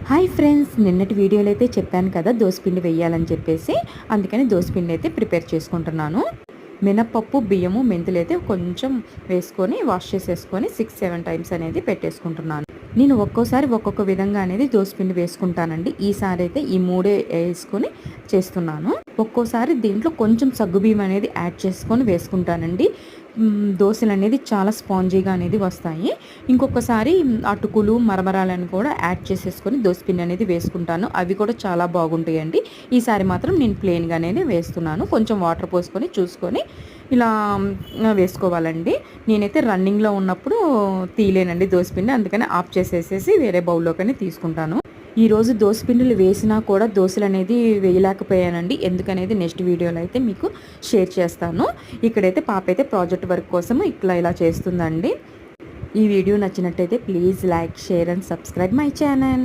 Hi friends, నిన్నటి వీడియోలో అయితే చెప్పాను కదా దోసపిండి వేయాలని చెప్పేసి. అందుకని దోసపిండి అయితే ప్రిపేర్ చేసుకుంటున్నాను. మినపప్పు, బియ్యము, మెంతులు అయితే కొంచెం వేసుకొని వాష్ చేసేసుకొని 6-7 టైమ్స్ అనేది పెట్టేసుకుంటున్నాను. నేను ఒక్కోసారి ఒక్కొక్క విధంగా అనేది దోసపిండి వేసుకుంటానండి. ఈసారి అయితే ఈ మూడే వేసుకొని చేస్తున్నాను. ఒక్కోసారి దీంట్లో కొంచెం సగ్గుబియ్యం అనేది యాడ్ చేసుకొని వేసుకుంటానండి. దోశలు అనేది చాలా స్పాంజీగా అనేది వస్తాయి. ఇంకొకసారి అటుకులు, మరమరాలను కూడా యాడ్ చేసేసుకొని దోసపిండి అనేది వేసుకుంటాను. అవి కూడా చాలా బాగుంటాయండి. ఈసారి మాత్రం నేను ప్లెయిన్గానే వేస్తున్నాను. కొంచెం వాటర్ పోసుకొని చూసుకొని ఇలా వేసుకోవాలండి. నేనైతే రన్నింగ్లో ఉన్నప్పుడు తీయలేనండి దోసపిండి, అందుకని ఆఫ్ చేసేసేసి వేరే బౌల్లోకని తీసుకుంటాను. ఈరోజు దోసపిండిలు వేసినా కూడా దోశలు అనేది వేయలేకపోయానండి. ఎందుకనేది నెక్స్ట్ వీడియోలో అయితే మీకు షేర్ చేస్తాను. ఇక్కడైతే పాప అయితే ప్రాజెక్ట్ వర్క్ కోసం ఇలా చేస్తుందండి. ఈ వీడియో నచ్చినట్టయితే please like, share and subscribe my channel.